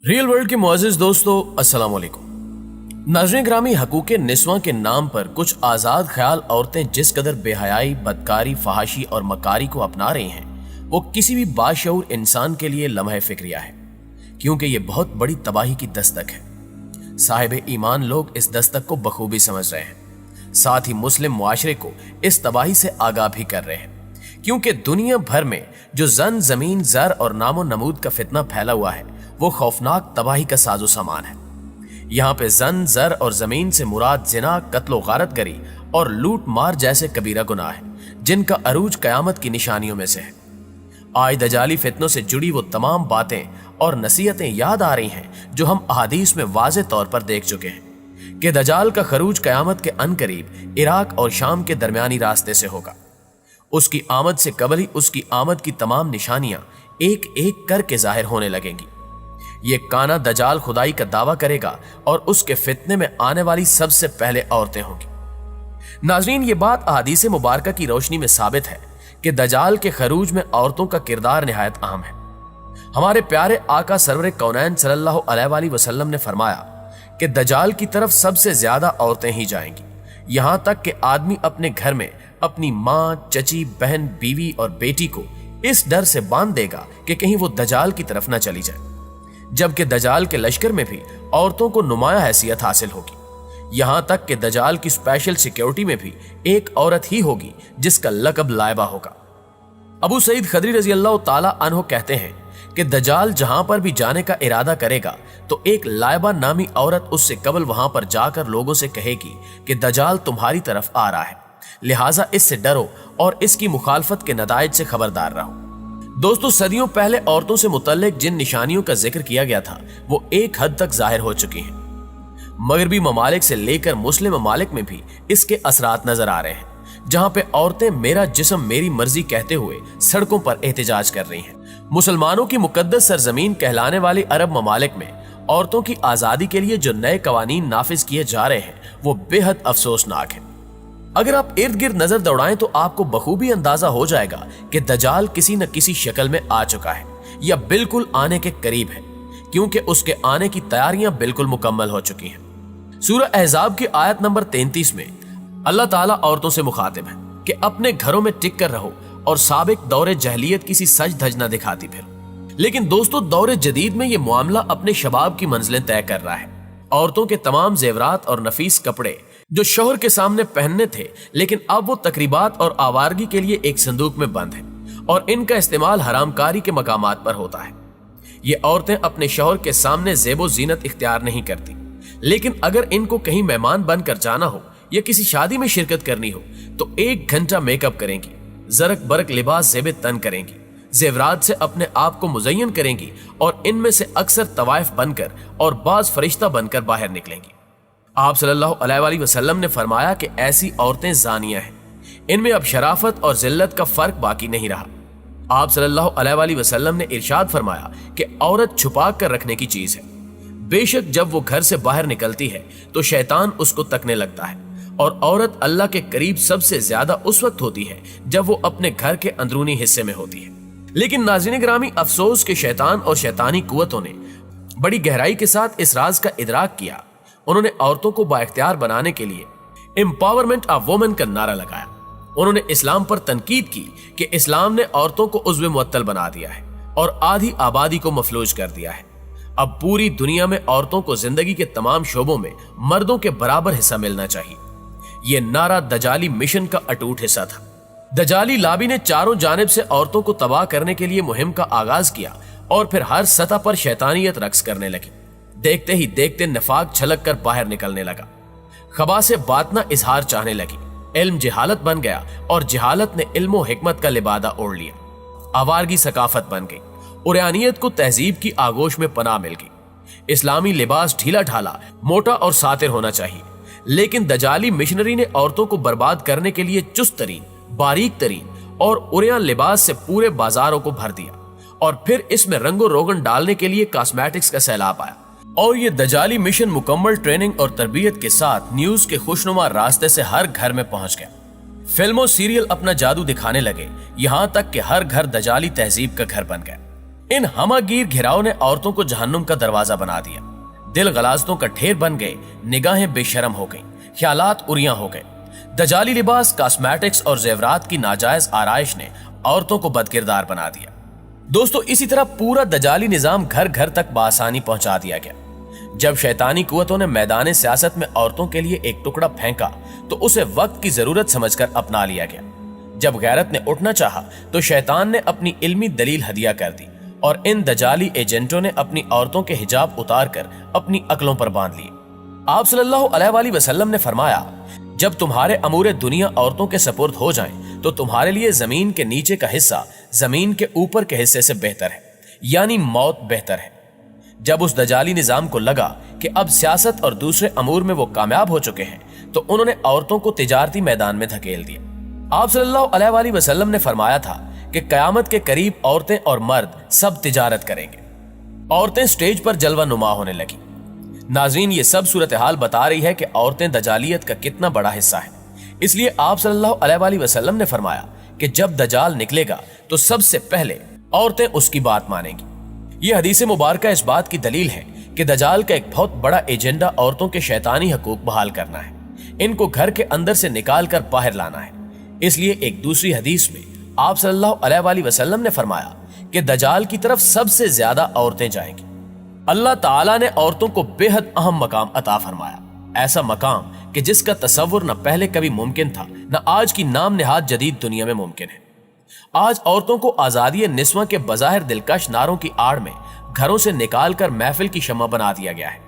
Real world के मुअज़्ज़िज़ दोस्तों, अस्सलाम वालेकुम। नाज़रीन ग्रामी, हकूक़े निस्वां के नाम पर कुछ आज़ाद ख्याल औरतें जिस कदर बेहयाई, बदकारी, फहाशी और मकारी को अपना रही हैं, वो किसी भी बाशऊर इंसान के लिए लम्हे फिक्रिया है, क्योंकि ये बहुत बड़ी तबाही की दस्तक है। साहिब ईमान लोग इस दस्तक को बखूबी समझ रहे हैं, साथ ही मुस्लिम मुआशरे को इस तबाही से आगाह भी कर रहे हैं, क्योंकि दुनिया भर में जो जन, जमीन, जर और नामो नमूद का फितना फैला हुआ है, वो खौफनाक तबाही का साजो सामान है। यहाँ पे जन, जर और जमीन से मुराद जिना, कत्लो गारत गरी और लूट मार जैसे कबीरा गुनाह है, जिनका अरूज कयामत की निशानियों में से है। आज दजाली फितनों से जुड़ी वो तमाम बातें और नसीहतें याद आ रही हैं जो हम अहादीस में वाज़े तौर पर देख चुके हैं कि दजाल का खरूज कयामत के अनकरीब इराक और शाम के दरमियानी रास्ते से होगा। उसकी आमद से कबल ही उसकी आमद की तमाम निशानियां एक एक करके जाहिर होने लगेंगी। ये काना दजाल खुदाई का दावा करेगा और उसके फितने में आने वाली सबसे पहले औरतें होंगी। नाजरीन, ये बात अहादीस मुबारका की रोशनी में साबित है कि दजाल के खरूज में औरतों का किरदार निहायत अहम है। हमारे प्यारे आका सरवर कौनैन सल्लल्लाहु अलैहि वसल्लम ने फरमाया कि दजाल की तरफ सबसे ज्यादा औरतें ही जाएंगी, यहां तक कि आदमी अपने घर में अपनी माँ, चची, बहन, बीवी और बेटी को इस डर से बांध देगा कि कहीं वो दजाल की तरफ न चली जाए। जबकि दजाल के लश्कर में भी औरतों को नुमाया हैसियत हासिल होगी, यहां तक कि दजाल की स्पेशल सिक्योरिटी में भी एक औरत ही होगी जिसका लकब लाइबा होगा। अबू सईद खदरी रजी अल्लाह ताला अन्हो कहते हैं कि दजाल जहां पर भी जाने का इरादा करेगा तो एक लाइबा नामी औरत उससे कबल वहां पर जाकर लोगों से कहेगी कि दजाल तुम्हारी तरफ आ रहा है, लिहाजा इससे डरो और इसकी मुखालफत के नताइज से खबरदार रहो। दोस्तों, सदियों पहले औरतों से मुतल्लिक जिन निशानियों का जिक्र किया गया था वो एक हद तक जाहिर हो चुकी हैं। मगरबी ममालिक से लेकर मुस्लिम ममालिक में भी इसके असरात नजर आ रहे हैं, जहां पे औरतें मेरा जिस्म मेरी मर्जी कहते हुए सड़कों पर एहतजाज कर रही हैं। मुसलमानों की मुकद्दस सरजमीन कहलाने वाली अरब ममालिक में औरतों की आजादी के लिए जो नए कवानीन नाफिज किए जा रहे हैं वो बेहद अफसोसनाक है। अगर आप इर्द गिर्द नजर दौड़ाएं तो आपको बखूबी अंदाजा हो जाएगा कि दजाल किसी न किसी शक्ल में आ चुका है या बिल्कुल आने के करीब है, क्योंकि उसके आने की तैयारियां बिल्कुल मुकम्मल हो चुकी हैं। सूरह अहज़ाब की आयत नंबर 33 में अल्लाह ताला औरतों से मुखातिब है कि अपने घरों में टिक कर रहो और साबिक दौरे जहलियत किसी सज धज न दिखाती फिर। लेकिन दोस्तों, दौरे जदीद में ये मामला अपने शबाब की मंजिलें तय कर रहा है। औरतों के तमाम जेवरात और नफीस कपड़े जो शोहर के सामने पहनने थे, लेकिन अब वो तकरीबात और आवारगी के लिए एक संदूक में बंद है और इनका इस्तेमाल हरामकारी के मकामात पर होता है। ये औरतें अपने शोहर के सामने ज़ेबो ज़ीनत इख्तियार नहीं करती, लेकिन अगर इनको कहीं मेहमान बनकर जाना हो या किसी शादी में शिरकत करनी हो तो 1 घंटा मेकअप करेंगी, जरक बरक लिबास ज़ेबे तन करेंगी, जेवरात से अपने आप को मुज़य्यन करेंगी और इनमें से अक्सर तवाइफ बनकर और बाज फरिश्ता बनकर बाहर निकलेंगी। आप सल्लल्लाहु अलैहि वसल्लम ने फरमाया कि ऐसी औरतें जानियां हैं, इनमें अब शराफत और जिल्लत का फर्क बाकी नहीं रहा। आप सल्लल्लाहु अलैहि वसल्लम ने इरशाद फरमाया कि औरत छुपा कर रखने की चीज है। बेशक जब वो घर से बाहर निकलती है तो शैतान उसको तकने लगता है और औरत अल्लाह के करीब सबसे ज्यादा उस वक्त होती है जब वो अपने घर के अंदरूनी हिस्से में होती है। लेकिन नाज़रीन ग्रामी, अफसोस के शैतान और शैतानी कुव्वतों ने बड़ी गहराई के साथ इस राज का इदराक किया। उन्होंने औरतों को बाइख्तियार बनाने के लिए एम्पावरमेंट ऑफ वुमेन का नारा लगाया। उन्होंने इस्लाम पर तनकीद की कि इस्लाम ने औरतों को उज़्व मुअत्तल बना दिया है और आधी आबादी को मफलूज कर दिया है। अब पूरी दुनिया में औरतों को जिंदगी के तमाम शोबों में मर्दों के बराबर हिस्सा मिलना चाहिए। यह नारा दजाली मिशन का अटूट हिस्सा था। दजाली लाबी ने चारों जानिब से औरतों को तबाह करने के लिए मुहिम का आगाज किया और फिर हर सतह पर शैतानियत रक्स करने लगी। देखते ही देखते नफाक छलक कर बाहर निकलने लगा, खबा से बातना इजहार चाहने लगी, इल्म जिहालत बन गया और जिहालत ने इल्म व हिकमत का लिबादा ओढ़ लिया। आवारगी सकाफत बन गई, उरयानियत को तहजीब की आगोश में पनाह मिल गई। इस्लामी लिबास ढीला ढाला, मोटा और सातिर होना चाहिए, लेकिन दजाली मिशनरी ने औरतों को बर्बाद करने के लिए चुस्त तरीन, बारीक तरीन और उरयान लिबास से पूरे बाजारों को भर दिया और फिर इसमें रंगो रोगन डालने के लिए कॉस्मेटिक्स का सैलाब आया और ये दजाली मिशन मुकम्मल ट्रेनिंग और तरबियत के साथ न्यूज के खुशनुमा रास्ते से हर घर में पहुंच गया। फिल्मों सीरियल अपना जादू दिखाने लगे, यहां तक कि हर घर दजाली तहजीब का घर बन गया। इन हमागीर घिराव ने औरतों को जहन्नुम का दरवाजा बना दिया। दिल गलाजतों का ढेर बन गए, निगाहें बेशरम हो गईं, ख्यालात उरियां हो गए। दजाली लिबास, कॉस्मेटिक्स और जेवरात की नाजायज आराइश ने औरतों को बदकिरदार बना दिया। दोस्तों, इसी तरह पूरा दजाली निजाम घर घर तक बासानी पहुंचा दिया गया। जब शैतानी कुव्वतों ने मैदान सियासत में औरतों के लिए एक टुकड़ा फेंका तो उसे वक्त की जरूरत समझकर अपना लिया गया। जब गैरत ने उठना चाहा तो शैतान ने अपनी इल्मी दलील हदिया कर दी और इन दजाली एजेंटों ने अपनी औरतों के हिजाब उतार कर अपनी अकलों पर बांध लिए। आप सल्लल्लाहु अलैहि वसल्लम ने फरमाया, जब तुम्हारे अमूरे दुनिया औरतों के सपुर्द हो जाएं तो तुम्हारे लिए जमीन के नीचे का हिस्सा जमीन के ऊपर के हिस्से से बेहतर है, यानी मौत बेहतर है। जब उस दजाली निजाम को लगा कि अब सियासत और दूसरे अमूर में वो कामयाब हो चुके हैं तो उन्होंने औरतों को तिजारती मैदान में धकेल दिया। आप सल्लल्लाहु अलैहि वसल्लम ने फरमाया था कि कयामत के करीब औरतें और मर्द सब तिजारत करेंगे। औरतें स्टेज पर जलवा नुमा होने लगी। नाज़रीन, ये सब सूरत हाल बता रही है कि औरतें दजालियत का कितना बड़ा हिस्सा है। इसलिए आप सल्लल्लाहु अलैहि वसल्लम ने फरमाया कि जब दजाल निकलेगा तो सबसे पहले औरतें उसकी बात मानेंगी। यह हदीस मुबारका इस बात की दलील है कि दजाल का एक बहुत बड़ा एजेंडा औरतों के शैतानी हकूक बहाल करना है, इनको घर के अंदर से निकाल कर बाहर लाना है। इसलिए एक दूसरी हदीस में आप सल्लल्लाहु अलैहि वसल्लम ने फरमाया कि दजाल की तरफ सबसे ज्यादा औरतें जाएंगी। अल्लाह ताला ने औरतों को बेहद अहम मकाम अता फरमाया, ऐसा मकाम कि जिसका तसव्वुर न पहले कभी मुमकिन था न आज की नाम निहाद जदीद दुनिया में मुमकिन है। आज औरतों को आजादी निस्वां के बज़ाहिर दिलकश नारों की आड़ में घरों से निकालकर महफिल की शम्मा बना दिया गया है।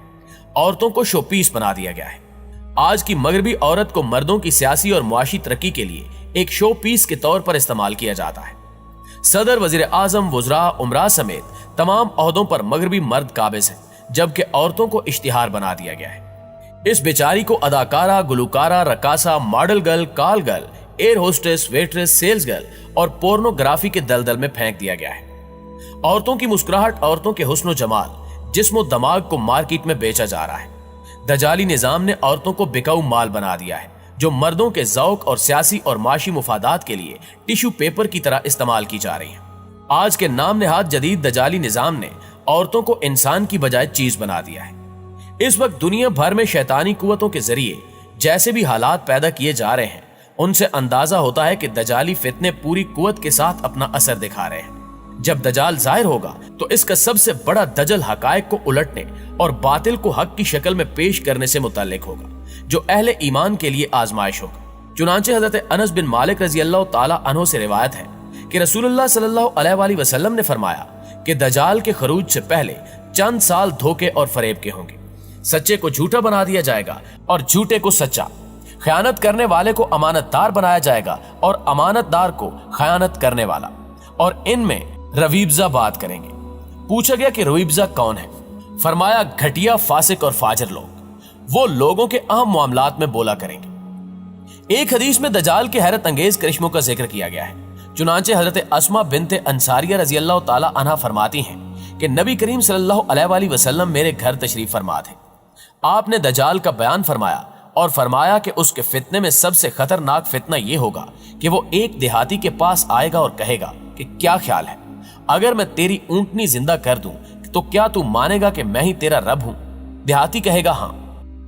औरतों को शोपीस बना दिया गया है। आज की मगरबी औरत को मर्दों की सियासी और मुआशी तरक्की के लिए एक शो पीस के तौर पर इस्तेमाल किया जाता है। सदर, वजीर आजम, वुज़रा, उमरा समेत तमाम ओहदों पर मगरबी मर्द काबिज हैं, जबकि औरतों को इश्तिहार बना दिया गया है। इस बेचारी को अदाकारा, गुलकारा, रकासा, model girl, call girl, air hostess, waitress, sales girl और पोर्नोग्राफी के दलदल में फेंक दिया गया है। औरतों की मुस्कुराहट, औरतों के हुस्न जमाल, जिस्म दमाग को मार्केट में बेचा जा रहा है। दजाली निजाम ने औरतों को बिकाऊ माल बना दिया है, जो मर्दों के ज़ौक और सियासी और माशी मुफादात के लिए टिश्यू पेपर की तरह इस्तेमाल की जा रही है। आज के नाम नेहाद जदीद दजाली निजाम ने औरतों को इंसान की बजाय चीज बना दिया है। इस वक्त दुनिया भर में शैतानी कुव्वतों के जरिए जैसे भी हालात पैदा किए जा रहे हैं, उनसे अंदाजा होता है कि दजाली फितने पूरी कुव्वत के साथ अपना असर दिखा रहे हैं। जब दजाल जाहिर होगा तो इसका सबसे बड़ा दजल हकायक को उलटने और बातिल को हक की शक्ल में पेश करने से मुतल्लिक होगा, जो अहले ईमान के लिए आजमाइश होगा। चुनांचे हजरत अनस बिन मालिक रजी अल्लाह ताला अन्हु से रिवायत है कि रसूलुल्लाह सल्लल्लाहु अलैहि वसल्लम ने फरमाया कि दजाल के खरूज से पहले चंद साल धोखे और फरेब के होंगे। सच्चे को झूठा बना दिया जाएगा और झूठे को सच्चा। खयानत करने वाले को अमानतदार बनाया जाएगा और अमानतदार को खयानत करने वाला। और इनमें रवीब्जा बात करेंगे। पूछा गया कि रवीब्जा कौन है? फरमाया, घटिया, फासिक और फाजिर लोग। वो लोगों के अहम मामलात में बोला करेंगे। एक हदीस में दजाल के हैरत अंगेज करिश्मों का जिक्र किया गया है। चुनांचे हजरत अस्मा बिनते अंसारिया रजी अल्लाह ताला अन्हा फरमाती हैं कि नबी करीम सल्लल्लाहु अलैहि वसल्लम मेरे घर तशरीफ फरमा थे। आपने दजाल का बयान फरमाया और फरमाया कि उसके फितने में सबसे खतरनाक फितना यह होगा कि वो एक देहाती के पास आएगा और कहेगा कि क्या ख्याल है, अगर मैं तेरी ऊंटनी जिंदा कर दूं तो क्या तू मानेगा कि मैं ही तेरा रब हूं? देहाती कहेगा हां।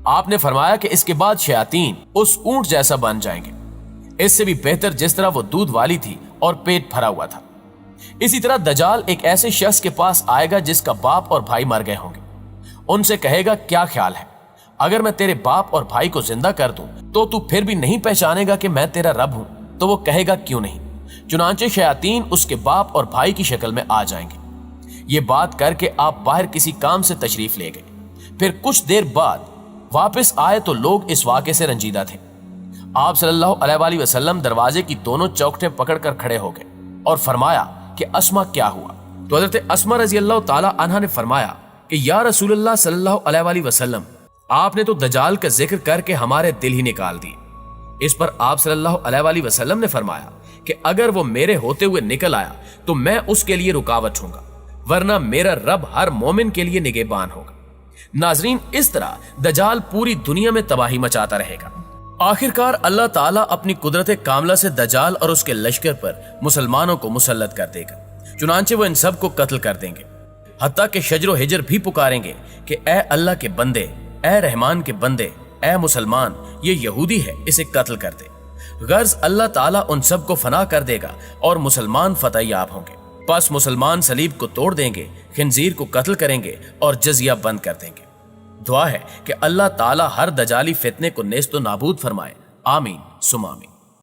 आपने फरमाया कि इसके बाद शयातीन उस ऊंट जैसा बन जाएंगे, इससे भी बेहतर जिस तरह वो दूध वाली थी और पेट भरा हुआ था। इसी तरह दजाल एक ऐसे शख्स के पास आएगा जिसका बाप और भाई मर गए होंगे। उनसे कहेगा, क्या ख्याल है, अगर मैं तेरे बाप और भाई को जिंदा कर दूं तो तू फिर भी नहीं पहचानेगा कि मैं तेरा रब हूं? तो वो कहेगा, क्यों नहीं। चुनांचे शयातीन उसके बाप और भाई की शक्ल में आ जाएंगे। ये बात करके आप बाहर किसी काम से तशरीफ ले गए। फिर कुछ देर बाद वापस आए तो लोग इस वाक़े से रंजीदा थे। आप सल्लल्लाहु अलैहि वसल्लम दरवाजे की दोनों चौखटें पकड़कर खड़े हो गए और फरमाया कि अस्मा क्या हुआ? तो हज़रत अस्मा रज़ी अल्लाह ताला अन्हा ने फरमाया कि या रसूलुल्लाह सल्लल्लाहु अलैहि वसल्लम, आपने तो दजाल का जिक्र करके हमारे दिल ही निकाल दिए। इस पर आप सल्लल्लाहु अलैहि वसल्लम ने फरमाया कि अगर वो मेरे होते हुए निकल आया तो मैं उसके लिए रुकावट होगा, वरना मेरा रब हर मोमिन के लिए निगहबान होगा। नाजरीन, इस तरह दजाल पूरी दुनिया में तबाही मचाता रहेगा। आखिरकार अल्लाह ताला अपनी कुदरत कामला से दजाल और उसके लश्कर पर मुसलमानों को मुसल्लत कर देगा। चुनांचे वो इन सब को कत्ल कर देंगे, हत्ता कि शजर व हिजर भी पुकारेंगे कि ए अल्लाह के बंदे, ए रहमान के बंदे, ए मुसलमान, ये यहूदी है, इसे कत्ल कर दे। गर्ज अल्लाह ताला उन सब को फना कर देगा और मुसलमान फतह याब होंगे। बस मुसलमान सलीब को तोड़ देंगे, खिंजीर को कत्ल करेंगे और जजिया बंद कर देंगे। दुआ है कि अल्लाह ताला हर दजाली फितने को नेस्तो नाबूद फरमाए। आमीन सुम आमीन।